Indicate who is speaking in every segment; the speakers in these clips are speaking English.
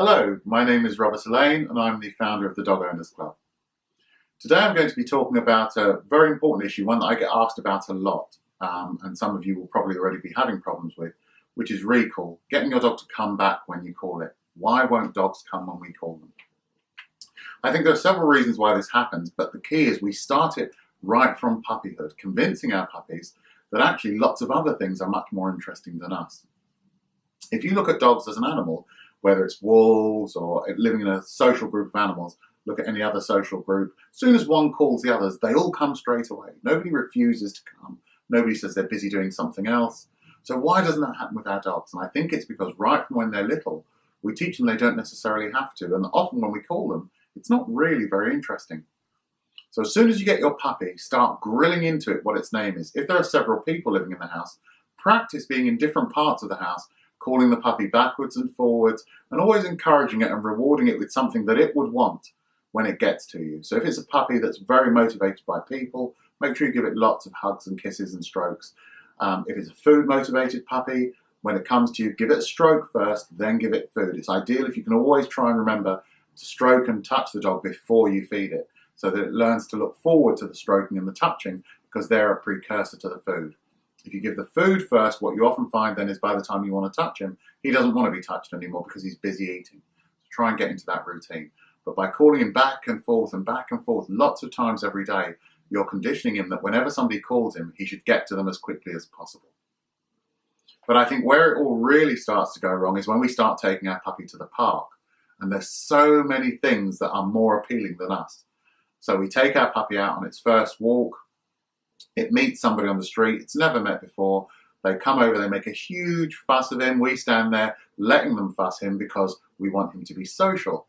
Speaker 1: Hello, my name is Robert Alleyne and I'm the founder of the Dog Owners Club. Today I'm going to be talking about a very important issue, one that I get asked about a lot, and some of you will probably already be having problems with, which is recall, getting your dog to come back when you call it. Why won't dogs come when we call them? I think there are several reasons why this happens, but the key is we start it right from puppyhood, convincing our puppies that actually lots of other things are much more interesting than us. If you look at dogs as an animal, whether it's wolves or living in a social group of animals, look at any other social group, as soon as one calls the others, they all come straight away. Nobody refuses to come. Nobody says they're busy doing something else. So why doesn't that happen with our dogs? And I think it's because right from when they're little, we teach them they don't necessarily have to. And often when we call them, it's not really very interesting. So as soon as you get your puppy, start grilling into it what its name is. If there are several people living in the house, practice being in different parts of the house, calling the puppy backwards and forwards, and always encouraging it and rewarding it with something that it would want when it gets to you. So if it's a puppy that's very motivated by people, make sure you give it lots of hugs and kisses and strokes. If it's a food motivated puppy, when it comes to you, give it a stroke first, then give it food. It's ideal if you can always try and remember to stroke and touch the dog before you feed it, so that it learns to look forward to the stroking and the touching, because they're a precursor to the food. If you give the food first, what you often find then is by the time you want to touch him, he doesn't want to be touched anymore because he's busy eating. So try and get into that routine. But by calling him back and forth lots of times every day, you're conditioning him that whenever somebody calls him, he should get to them as quickly as possible. But I think where it all really starts to go wrong is when we start taking our puppy to the park. And there's so many things that are more appealing than us. So we take our puppy out on its first walk. It meets somebody on the street it's never met before. They come over, they make a huge fuss of him. We stand there letting them fuss him because we want him to be social.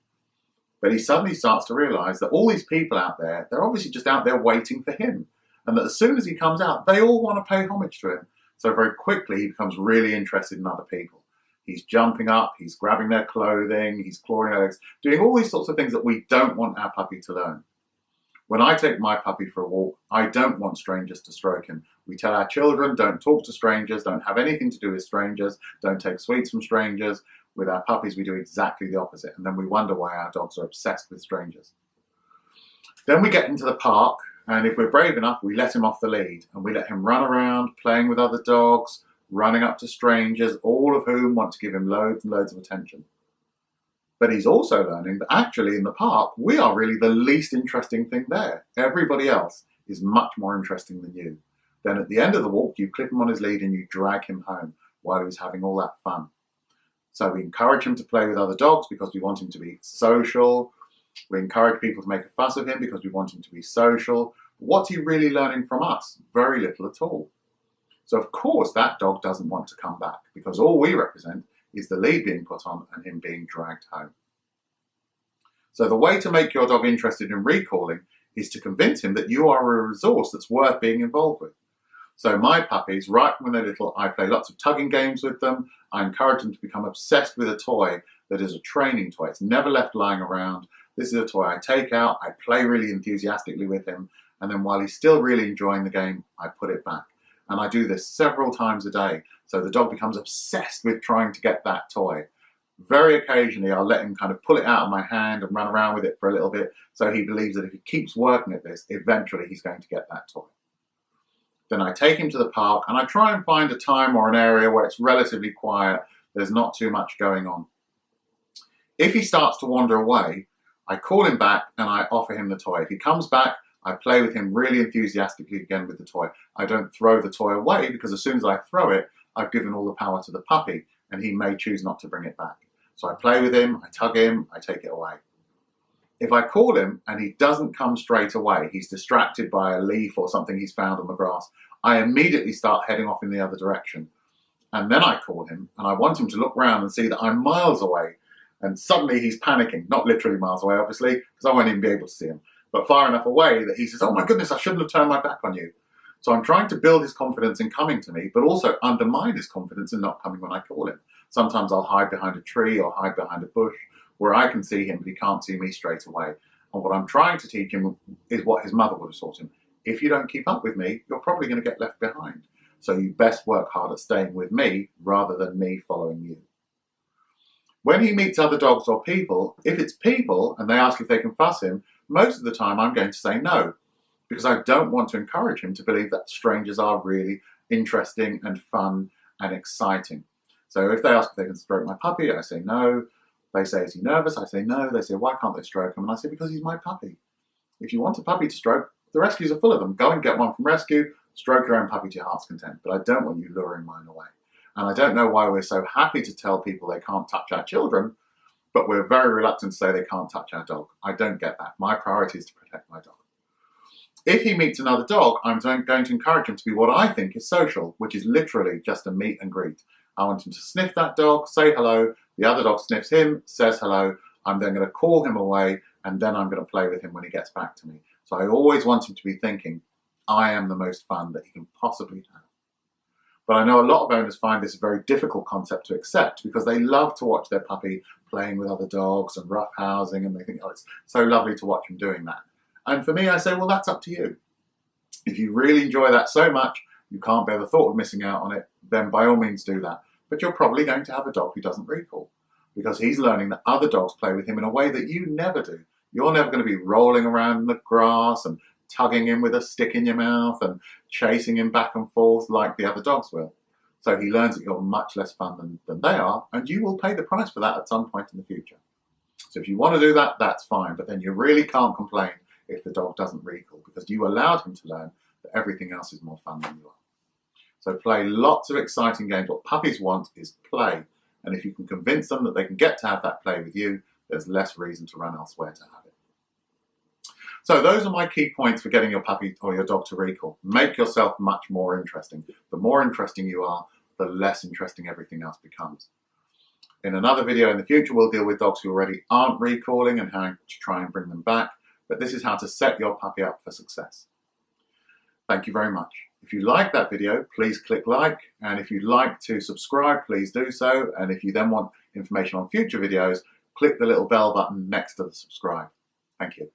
Speaker 1: But he suddenly starts to realize that all these people out there, they're obviously just out there waiting for him. And that as soon as he comes out, they all want to pay homage to him. So very quickly, he becomes really interested in other people. He's jumping up, he's grabbing their clothing, he's clawing their legs, doing all these sorts of things that we don't want our puppy to learn. When I take my puppy for a walk, I don't want strangers to stroke him. We tell our children, don't talk to strangers, don't have anything to do with strangers, don't take sweets from strangers. With our puppies, we do exactly the opposite. And then we wonder why our dogs are obsessed with strangers. Then we get into the park, and if we're brave enough, we let him off the lead. And we let him run around, playing with other dogs, running up to strangers, all of whom want to give him loads and loads of attention. But he's also learning that actually in the park, we are really the least interesting thing there. Everybody else is much more interesting than you. Then at the end of the walk, you clip him on his lead and you drag him home while he's having all that fun. So we encourage him to play with other dogs because we want him to be social. We encourage people to make a fuss of him because we want him to be social. But what's he really learning from us? Very little at all. So of course that dog doesn't want to come back because all we represent is the lead being put on and him being dragged home. So the way to make your dog interested in recalling is to convince him that you are a resource that's worth being involved with. So my puppies, right from when they're little, I play lots of tugging games with them. I encourage them to become obsessed with a toy that is a training toy. It's never left lying around. This is a toy I take out, I play really enthusiastically with him, and then while he's still really enjoying the game, I put it back. And I do this several times a day. So the dog becomes obsessed with trying to get that toy. Very occasionally, I'll let him kind of pull it out of my hand and run around with it for a little bit. So he believes that if he keeps working at this, eventually he's going to get that toy. Then I take him to the park and I try and find a time or an area where it's relatively quiet. There's not too much going on. If he starts to wander away, I call him back and I offer him the toy. If he comes back, I play with him really enthusiastically again with the toy. I don't throw the toy away because as soon as I throw it, I've given all the power to the puppy and he may choose not to bring it back. So I play with him, I tug him, I take it away. If I call him and he doesn't come straight away, he's distracted by a leaf or something he's found on the grass, I immediately start heading off in the other direction. And then I call him and I want him to look round and see that I'm miles away. And suddenly he's panicking, not literally miles away, obviously, because I won't even be able to see him, but far enough away that he says, oh my goodness, I shouldn't have turned my back on you. So I'm trying to build his confidence in coming to me, but also undermine his confidence in not coming when I call him. Sometimes I'll hide behind a tree or hide behind a bush where I can see him, but he can't see me straight away. And what I'm trying to teach him is what his mother would have taught him. If you don't keep up with me, you're probably going to get left behind. So you best work hard at staying with me rather than me following you. When he meets other dogs or people, if it's people and they ask if they can fuss him, most of the time I'm going to say no, because I don't want to encourage him to believe that strangers are really interesting and fun and exciting. So if they ask if they can stroke my puppy, I say no. They say, is he nervous? I say no. They say, why can't they stroke him? And I say, because he's my puppy. If you want a puppy to stroke, the rescues are full of them. Go and get one from rescue, stroke your own puppy to your heart's content. But I don't want you luring mine away. And I don't know why we're so happy to tell people they can't touch our children, but we're very reluctant to say they can't touch our dog. I don't get that. My priority is to protect my dog. If he meets another dog, I'm going to encourage him to be what I think is social, which is literally just a meet and greet. I want him to sniff that dog, say hello, the other dog sniffs him, says hello, I'm then going to call him away, and then I'm going to play with him when he gets back to me. So I always want him to be thinking, I am the most fun that he can possibly have. But I know a lot of owners find this a very difficult concept to accept because they love to watch their puppy playing with other dogs and roughhousing, and they think, oh, it's so lovely to watch him doing that. And for me, I say, well, that's up to you. If you really enjoy that so much, you can't bear the thought of missing out on it, then by all means do that. But you're probably going to have a dog who doesn't recall because he's learning that other dogs play with him in a way that you never do. You're never going to be rolling around in the grass and tugging him with a stick in your mouth and chasing him back and forth like the other dogs will. So he learns that you're much less fun than they are, and you will pay the price for that at some point in the future. So if you want to do that, that's fine, but then you really can't complain if the dog doesn't recall because you allowed him to learn that everything else is more fun than you are. So play lots of exciting games. What puppies want is play, and if you can convince them that they can get to have that play with you, there's less reason to run elsewhere to have it. So those are my key points for getting your puppy or your dog to recall. Make yourself much more interesting. The more interesting you are, the less interesting everything else becomes. In another video in the future, we'll deal with dogs who already aren't recalling and how to try and bring them back. But this is how to set your puppy up for success. Thank you very much. If you like that video, please click like. And if you'd like to subscribe, please do so. And if you then want information on future videos, click the little bell button next to the subscribe. Thank you.